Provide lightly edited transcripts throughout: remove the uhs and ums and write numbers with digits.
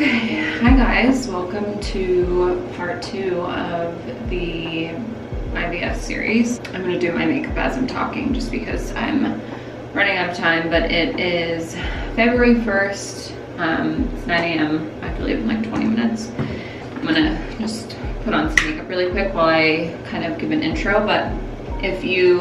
Okay, hi guys, welcome to part 2 of the IVF series. I'm gonna do my makeup as I'm talking just because I'm running out of time, but it is February 1st, it's 9 a.m. I have to leave in like 20 minutes. I'm gonna just put on some makeup really quick while I kind of give an intro, but if you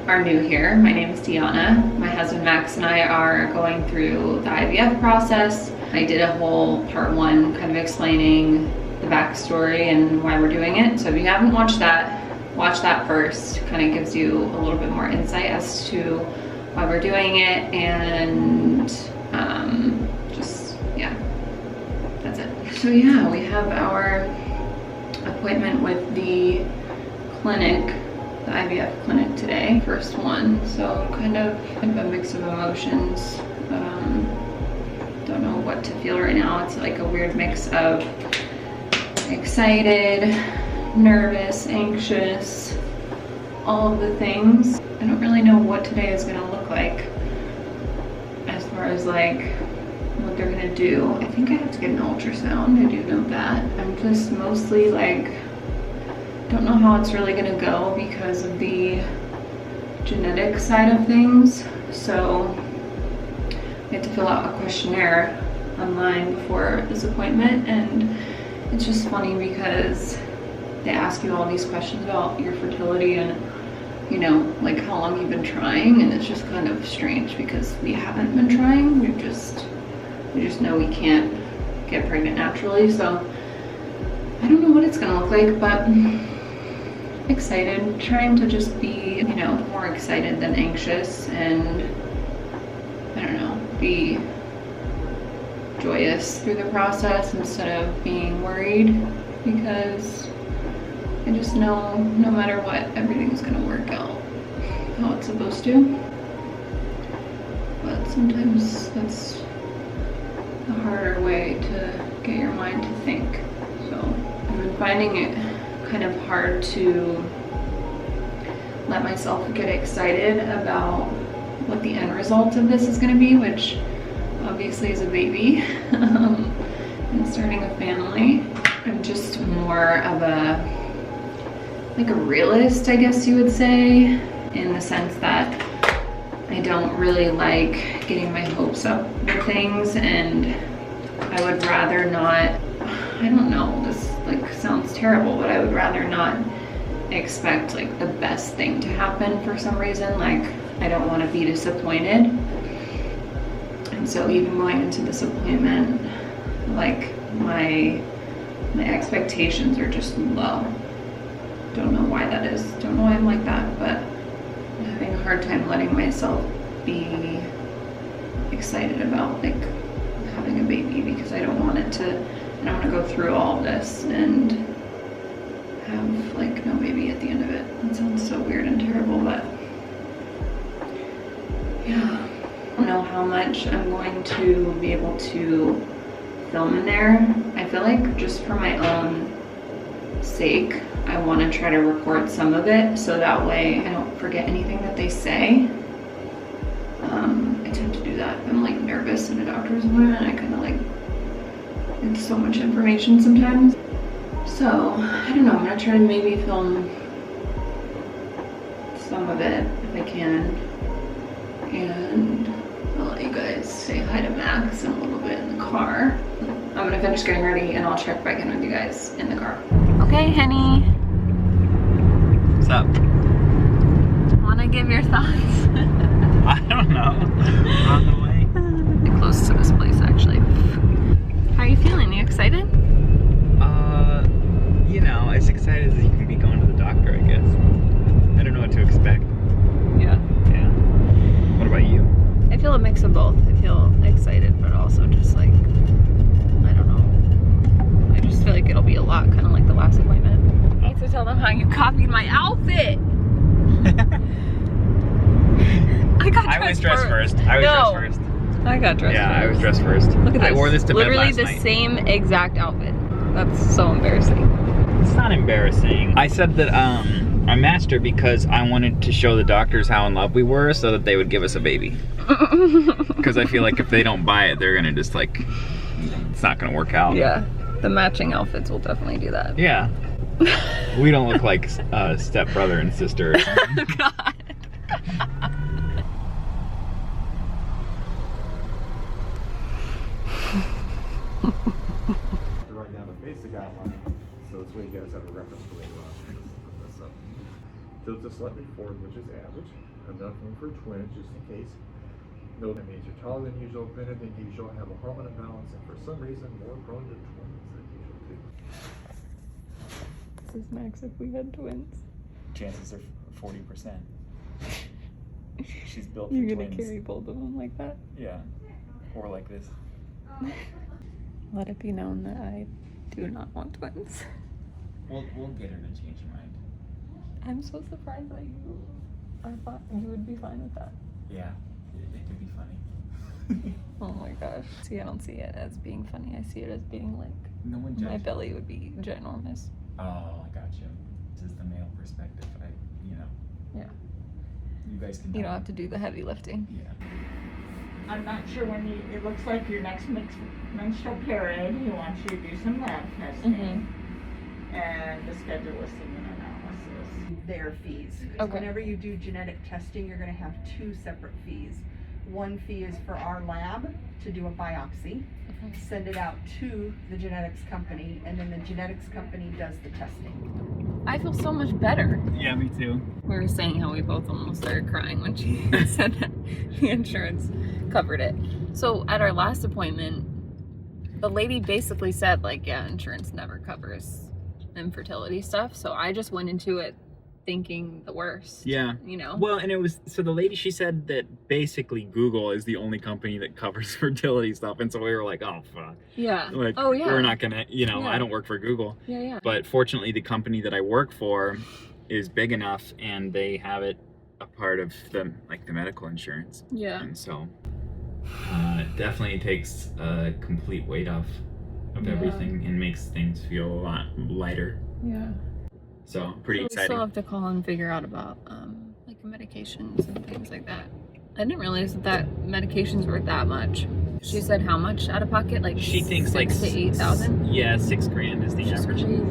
are new here, my name is Deanna. My husband Max and I are going through the IVF process. I did a whole part 1 kind of explaining the backstory and why we're doing it. So if you haven't watched that, watch that first. Kind of gives you a little bit more insight as to why we're doing it, and just, yeah, that's it. So yeah, we have our appointment with the clinic, the IVF clinic today, first one. So kind of a mix of emotions. Don't know what to feel right now. It's like a weird mix of excited, nervous, anxious, all of the things. I don't really know what today is gonna look like as far as like what they're gonna do. I think I have to get an ultrasound, I do know that. I'm just mostly like, don't know how it's really gonna go because of the genetic side of things. So we have to fill out a questionnaire online before this appointment, and it's just funny because they ask you all these questions about your fertility and, you know, like how long you've been trying, and it's just kind of strange because we haven't been trying. We just know we can't get pregnant naturally. So I don't know what it's gonna look like, but excited, trying to just be, you know, more excited than anxious, and I don't know, be joyous through the process instead of being worried, because I just know no matter what, everything's gonna work out how it's supposed to. But sometimes that's a harder way to get your mind to think. So I've been finding it kind of hard to let myself get excited about what the end result of this is going to be, which obviously is a baby and starting a family. I'm just more of a realist, I guess you would say, in the sense that I don't really like getting my hopes up with things, and I would rather not, I don't know, this like sounds terrible, but I would rather not expect like the best thing to happen for some reason. Like, I don't want to be disappointed. And so even going into this appointment, like my expectations are just low. Don't know why that is. Don't know why I'm like that, but I'm having a hard time letting myself be excited about like having a baby, because I don't want to go through all of this and have like no baby at the end of it. It sounds so weird and terrible, but yeah. I don't know how much I'm going to be able to film in there. I feel like just for my own sake, I want to try to record some of it so that way I don't forget anything that they say. I tend to do that if I'm like nervous in a doctor's appointment. I kind of like, it's so much information sometimes. So I don't know, I'm gonna try to maybe film some of it if I can, and I'll let you guys say hi to Max in a little bit in the car. I'm gonna finish getting ready and I'll check back in with you guys in the car. Okay, Henny. What's up? Wanna give your thoughts? I don't know. We're on the way. Get close to this place actually. How are you feeling? You excited? You know, as excited as you can be going to the doctor, I guess. I don't know what to expect. Yeah. Yeah. What about you? I feel a mix of both. I feel excited, but also just like, I don't know. I just feel like it'll be a lot, kind of like the last appointment. I need to tell them how you copied my outfit. I was dressed first. I got dressed first. Yeah, I was dressed first. Look at this. I wore this to bed last night. Literally the same exact outfit. That's so embarrassing. It's not embarrassing. I said that I matched her because I wanted to show the doctors how in love we were so that they would give us a baby. Because I feel like if they don't buy it, they're gonna just like it's not gonna work out. Yeah, the matching outfits will definitely do that. Yeah. We don't look like step brother and sister. Oh, God. Write down a basic outline, so this way you guys have a reference for later on. This up. Tilt to slightly forward, which is average. Enough room for twins, just in case. Note that means you're taller than usual, thinner than usual, have a hormone imbalance, and for some reason more prone to twins than usual too. This is Max if we had twins. Chances are 40%. She's built for You're twins. gonna carry both of them like that? Yeah. Or like this. Let it be known that I do not want twins. We'll get her to change her mind. I'm so surprised that you are fine. You would be fine with that. Yeah. It could be funny. Oh my gosh. See, I don't see it as being funny. I see it as being like, No one my judges. belly would be ginormous. Oh, I got you. This is the male perspective. Yeah. You guys can. You don't have to do the heavy lifting. Yeah. I'm not sure when it looks like your next menstrual period, he wants you to do some lab testing and to schedule a semen analysis. Their fees. 'Cause Okay. whenever you do genetic testing, you're going to have two separate fees. One fee is for our lab to do a biopsy, send it out to the genetics company, and then the genetics company does the testing. I feel so much better. Yeah, me too. We were saying how we both almost started crying when she said that the insurance covered it. So at our last appointment, the lady basically said like, yeah, insurance never covers infertility stuff. So I just went into it thinking the worst. Yeah. You know? Well, and it was, so the lady, she said that basically Google is the only company that covers fertility stuff. And so we were like, oh, fuck. Yeah. Like, Oh, yeah. we're not gonna, Yeah. I don't work for Google. Yeah. But fortunately, the company that I work for is big enough and they have it a part of the medical insurance. Yeah. And so it definitely takes a complete weight off of Yeah. everything and makes things feel a lot lighter. Yeah. So pretty We exciting. still have to call and figure out about like medications and things like that. I didn't realize that medications were that much. She said how much out of pocket? Like She thinks like 6,000 to 8,000. Yeah, $6,000 is the Which is average. crazy.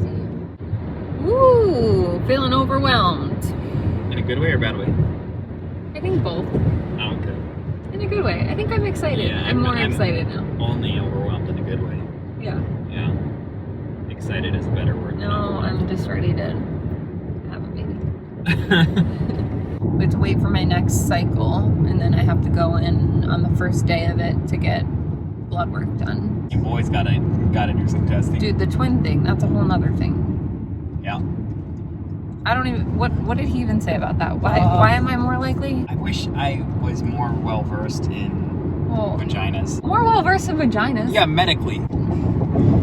Woo! Feeling overwhelmed. In a good way or bad way? I think both. Oh, okay. In a good way. I think I'm excited. Yeah, I'm more I'm excited now. Only overwhelmed in a good way. Yeah. Yeah. Excited is a better word. than No, I'm overwhelmed. just ready to have a baby. We have to wait for my next cycle, and then I have to go in on the first day of it to get blood work done. You boys gotta do some testing. Dude, the twin thing, that's a whole nother thing. Yeah. I don't even, what did he even say about that? Why am I more likely? I wish I was more well versed in Well, vaginas. more well versed in vaginas. Yeah, medically.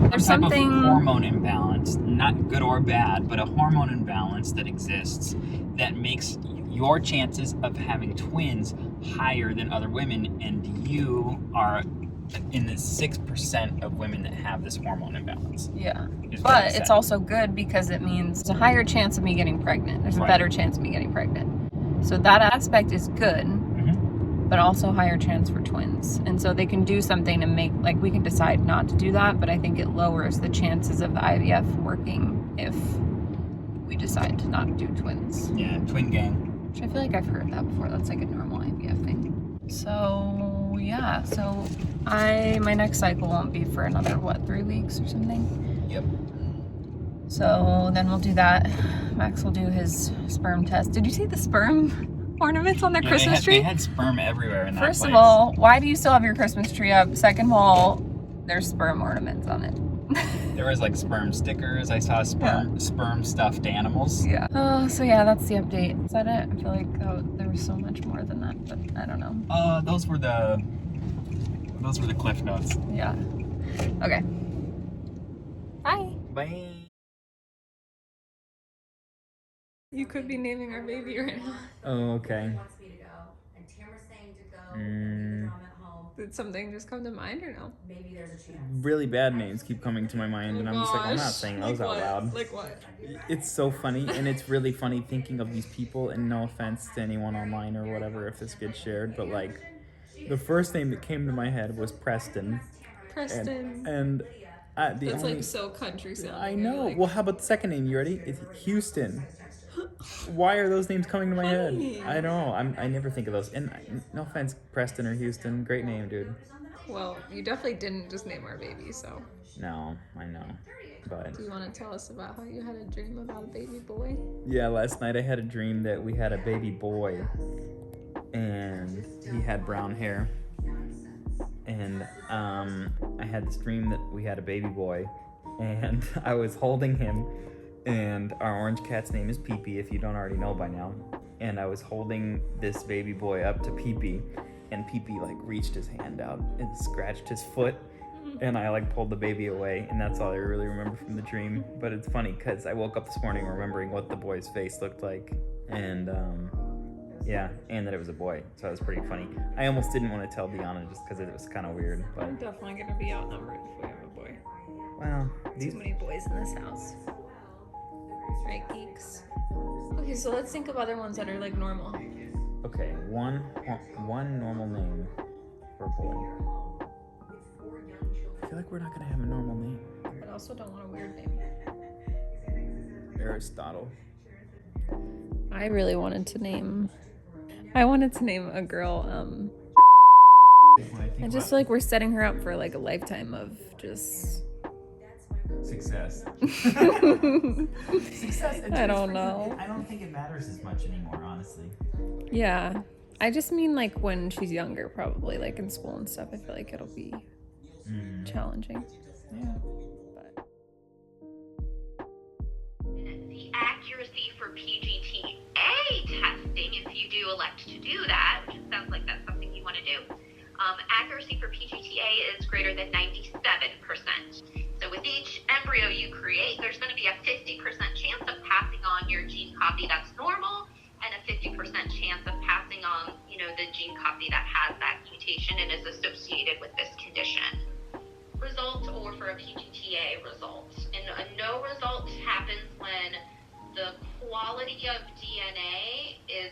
There's Some type something. of hormone imbalance, not good or bad, but a hormone imbalance that exists that makes your chances of having twins higher than other women, and you are in the 6% of women that have this hormone imbalance. Yeah. is what it But said. it's also good because it means there's a higher chance of me getting pregnant. There's a Right. better chance of me getting pregnant. So that aspect is good, but also higher chance for twins. And so they can do something to make, like we can decide not to do that, but I think it lowers the chances of the IVF working if we decide to not do twins. Yeah, twin gang. Which I feel like I've heard that before. That's like a normal IVF thing. So yeah, so my next cycle won't be for another 3 weeks or something. Yep. So then we'll do that. Max will do his sperm test. Did you see the sperm ornaments on their Yeah, Christmas they tree? had sperm everywhere in that First place. of all, why do you still have your Christmas tree up? Second of all, there's sperm ornaments on it. There was like sperm stickers. I saw sperm stuffed animals. Yeah. Oh, so yeah, that's the update. Is that it? I feel like there was so much more than that, but I don't know. Those were the cliff notes. Yeah. Okay. Bye. Bye. You could be naming our baby right now. Oh, okay. Wants me to go, and Tamara's saying to go. I'm at home. Did something just come to mind or no? Maybe there's a chance. Really bad names keep coming to my mind, and I'm just like, I'm not saying those out loud. Like what? It's so funny, and it's really funny thinking of these people, and no offense to anyone online or whatever if this gets shared, but like, the first name that came to my head was Preston, Preston. And the That's only like so country sounding. I You're know. like, Well, how about the second name? You ready? It's Houston. Why are those names coming to my head? Funny. I know. I never think of those. And no offense, Preston or Houston, great name, dude. well, you definitely didn't just name our baby, so. No, I know. But Do you want to tell us about how you had a dream about a baby boy? yeah, last night I had a dream that we had a baby boy, and he had brown hair. And I had this dream that we had a baby boy, and I was holding him, and our orange cat's name is Pee-Pee, if you don't already know by now. And I was holding this baby boy up to Pee-Pee, and Pee-Pee like reached his hand out and scratched his foot, and I like pulled the baby away, and that's all I really remember from the dream. But it's funny because I woke up this morning remembering what the boy's face looked like, and yeah, and that it was a boy, so it was pretty funny. I almost didn't want to tell Deanna just because it was kind of weird, but I'm definitely gonna be outnumbered if we have a boy. well, Too many boys in this house. Right, geeks? Okay, so let's think of other ones that are like normal. okay, one normal name for a boy. I feel like we're not gonna have a normal name. But I also don't want a weird name. Aristotle. I really wanted to name a girl, I just feel like we're setting her up for like a lifetime of just Success. Success. I don't know. I don't think it matters as much anymore, honestly. Yeah. I just mean like when she's younger, probably like in school and stuff. I feel like it'll be challenging. Yeah. But the accuracy for PGTA testing, if you do elect to do that, which it sounds like that's something you want to do, accuracy for PGTA is greater than 97%. So with each embryo you create, there's going to be a 50% chance of passing on your gene copy that's normal, and a 50% chance of passing on, the gene copy that has that mutation and is associated with this condition. Result, or for a PGTA result. And a no result happens when the quality of DNA is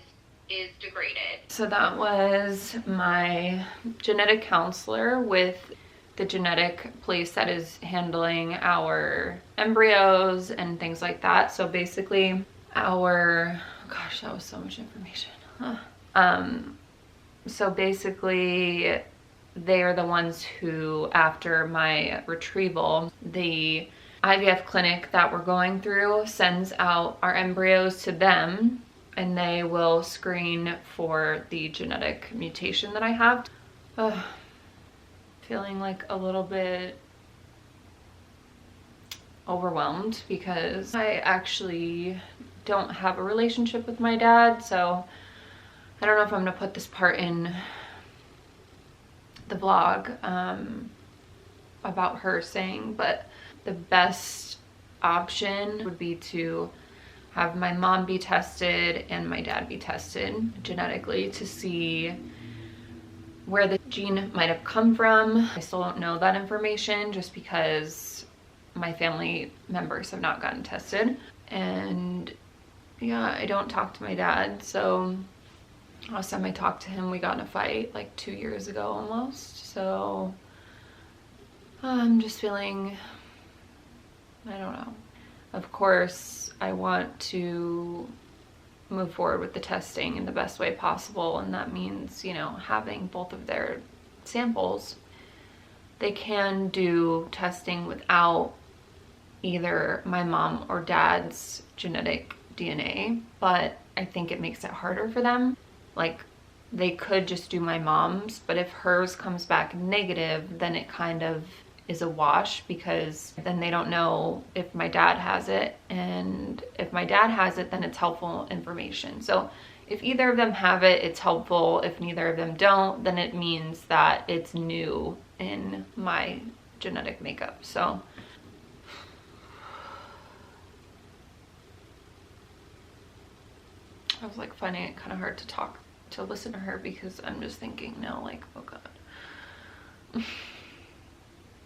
degraded. so that was my genetic counselor with the genetic place that is handling our embryos and things like that. So basically gosh, that was so much information. So basically they are the ones who, after my retrieval, the IVF clinic that we're going through sends out our embryos to them, and they will screen for the genetic mutation that I have. Feeling like a little bit overwhelmed because I actually don't have a relationship with my dad, so I don't know if I'm gonna put this part in the vlog about her saying, but the best option would be to have my mom be tested and my dad be tested genetically to see where the gene might have come from. I still don't know that information just because my family members have not gotten tested. And yeah, I don't talk to my dad, so last time I talked to him we got in a fight like 2 years ago almost. So I'm just feeling, I don't know. Of course I want to move forward with the testing in the best way possible, and that means, having both of their samples. They can do testing without either my mom or dad's genetic DNA, but I think it makes it harder for them. Like, they could just do my mom's, but if hers comes back negative, then it kind of is a wash, because then they don't know if my dad has it, and if my dad has it, then it's helpful information. So if either of them have it, it's helpful. If neither of them don't, then it means that it's new in my genetic makeup. So I was like finding it kind of hard to listen to her, because I'm just thinking now, like, oh God.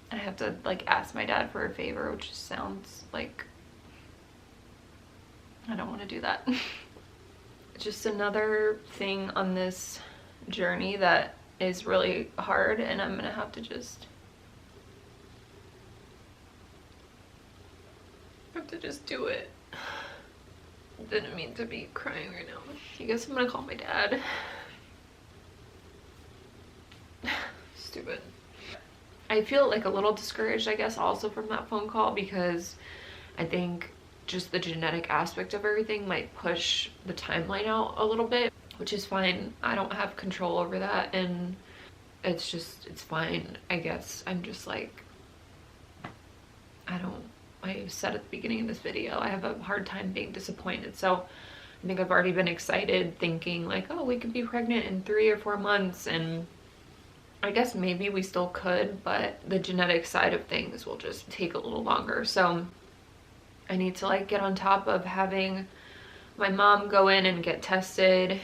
I have to like ask my dad for a favor, which just sounds like I don't want to do that. It's just another thing on this journey that is really hard, and I'm gonna have to just have to just do it. Didn't mean to be crying right now. I guess I'm gonna call my dad. Stupid. I feel like a little discouraged, I guess, also from that phone call, because I think just the genetic aspect of everything might push the timeline out a little bit, which is fine. I don't have control over that, and it's fine, I guess. I'm just like, I said at the beginning of this video, I have a hard time being disappointed. So I think I've already been excited thinking like, oh, we could be pregnant in 3 or 4 months, and I guess maybe we still could, but the genetic side of things will just take a little longer. So I need to like get on top of having my mom go in and get tested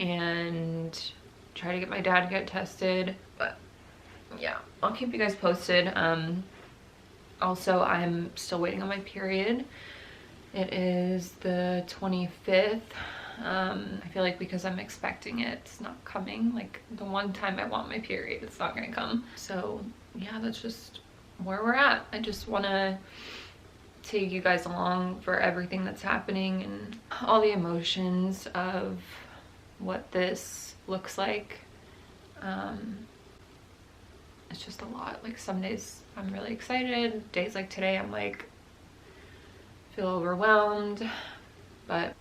and try to get my dad to get tested. But yeah, I'll keep you guys posted. Also, I'm still waiting on my period. It is the 25th. I feel like because I'm expecting it, it's not coming. Like the one time I want my period, it's not gonna come. So yeah, that's just where we're at. I just wanna take you guys along for everything that's happening and all the emotions of what this looks like. It's just a lot. Like some days I'm really excited. Days like today I'm like, feel overwhelmed, but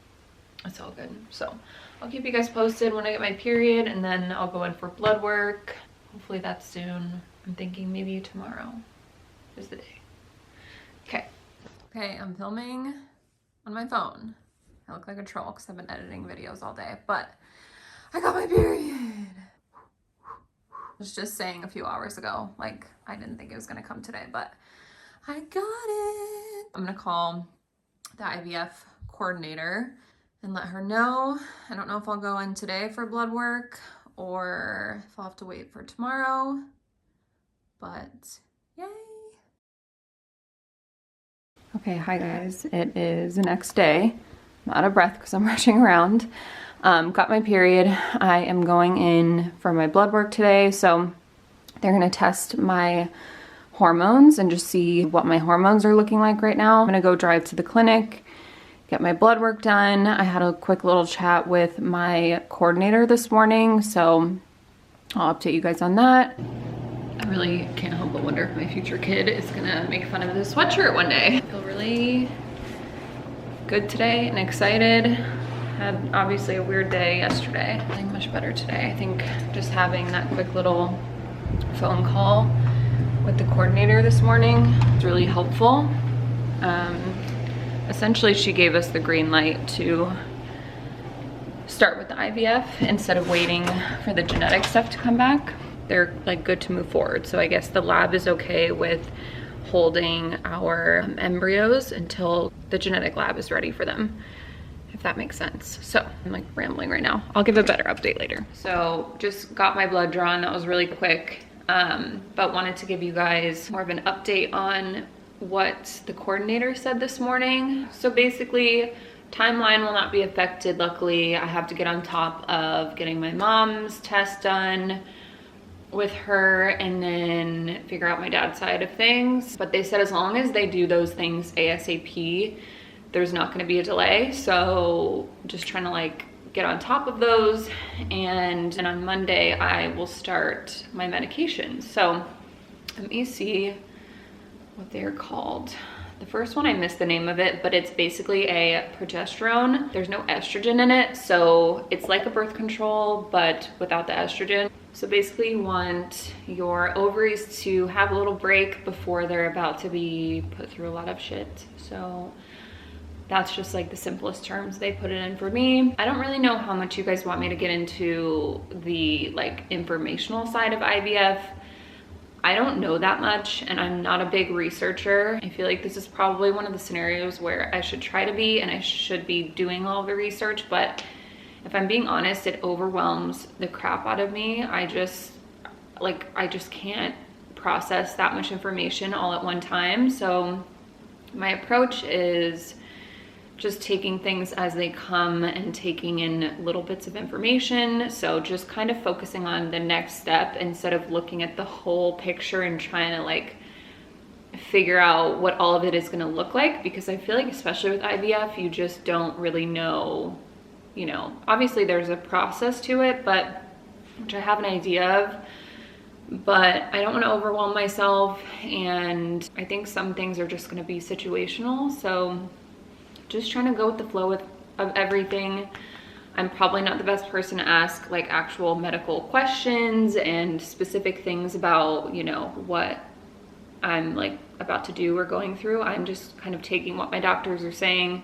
it's all good. So I'll keep you guys posted when I get my period, and then I'll go in for blood work. Hopefully that's soon. I'm thinking maybe tomorrow is the day. Okay, I'm filming on my phone. I look like a troll because I've been editing videos all day, but I got my period. I was just saying a few hours ago, like I didn't think it was gonna come today, but I got it. I'm gonna call the IVF coordinator and let her know. I don't know if I'll go in today for blood work or if I'll have to wait for tomorrow, but yay. Okay, hi guys. It is the next day. I'm out of breath because I'm rushing around. Got my period. I am going in for my blood work today. So they're gonna test my hormones and just see what my hormones are looking like right now. I'm gonna go drive to the clinic, get my blood work done. I had a quick little chat with my coordinator this morning, so I'll update you guys on that. I really can't help but wonder if my future kid is gonna make fun of this sweatshirt one day. I feel really good today and excited. Had obviously a weird day yesterday. Feeling much better today. I think just having that quick little phone call with the coordinator this morning is really helpful. Essentially, she gave us the green light to start with the IVF instead of waiting for the genetic stuff to come back. They're like good to move forward. So I guess the lab is okay with holding our embryos until the genetic lab is ready for them, if that makes sense. So I'm like rambling right now. I'll give a better update later. So just got my blood drawn. That was really quick, but wanted to give you guys more of an update on what the coordinator said this morning. So basically, timeline will not be affected. Luckily, I have to get on top of getting my mom's test done with her and then figure out my dad's side of things. But they said as long as they do those things ASAP, there's not gonna be a delay. So just trying to like get on top of those. And on Monday, I will start my medications. So let me see what they're called. The first one, I missed the name of it, but it's basically a progesterone. There's no estrogen in it, so it's like a birth control, but without the estrogen. So basically you want your ovaries to have a little break before they're about to be put through a lot of shit. So that's just like the simplest terms they put it in for me. I don't really know how much you guys want me to get into the like informational side of IVF. I don't know that much, and I'm not a big researcher. I feel like this is probably one of the scenarios where I should try to be, and I should be doing all the research, but if I'm being honest, it overwhelms the crap out of me. I just can't process that much information all at one time. So my approach is just taking things as they come and taking in little bits of information. So just kind of focusing on the next step instead of looking at the whole picture and trying to like figure out what all of it is gonna look like, because I feel like especially with IVF, you just don't really know, you know, obviously there's a process to it, but which I have an idea of, but I don't want to overwhelm myself, and I think some things are just going to be situational, so just trying to go with the flow of everything. I'm probably not the best person to ask like actual medical questions and specific things about, you know, what I'm like about to do or going through. I'm just kind of taking what my doctors are saying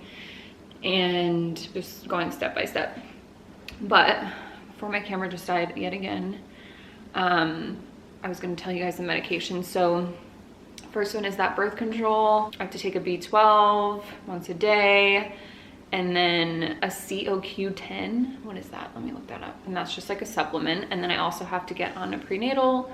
and just going step by step. But before my camera just died yet again, I was going to tell you guys the medication. So first one is that birth control. I have to take a B12 once a day, and then a COQ10. What is that? Let me look that up. And that's just like a supplement. And then I also have to get on a prenatal.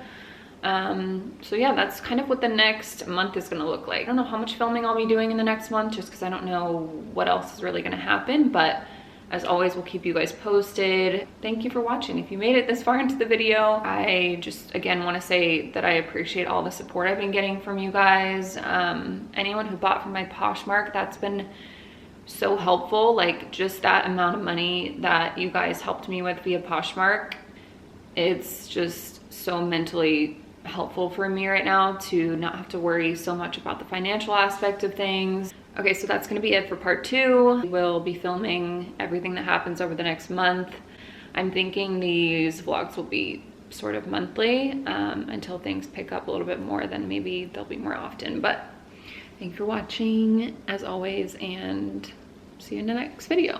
So yeah, that's kind of what the next month is going to look like. I don't know how much filming I'll be doing in the next month, just because I don't know what else is really going to happen, but as always, we'll keep you guys posted. Thank you for watching. If you made it this far into the video, I just, again, want to say that I appreciate all the support I've been getting from you guys. Anyone who bought from my Poshmark, that's been so helpful. Like, just that amount of money that you guys helped me with via Poshmark, it's just so mentally helpful for me right now to not have to worry so much about the financial aspect of things. Okay, so that's gonna be it for part 2. We'll be filming everything that happens over the next month. I'm thinking these vlogs will be sort of monthly until things pick up a little bit more, then maybe they'll be more often. But thank you for watching as always, and see you in the next video.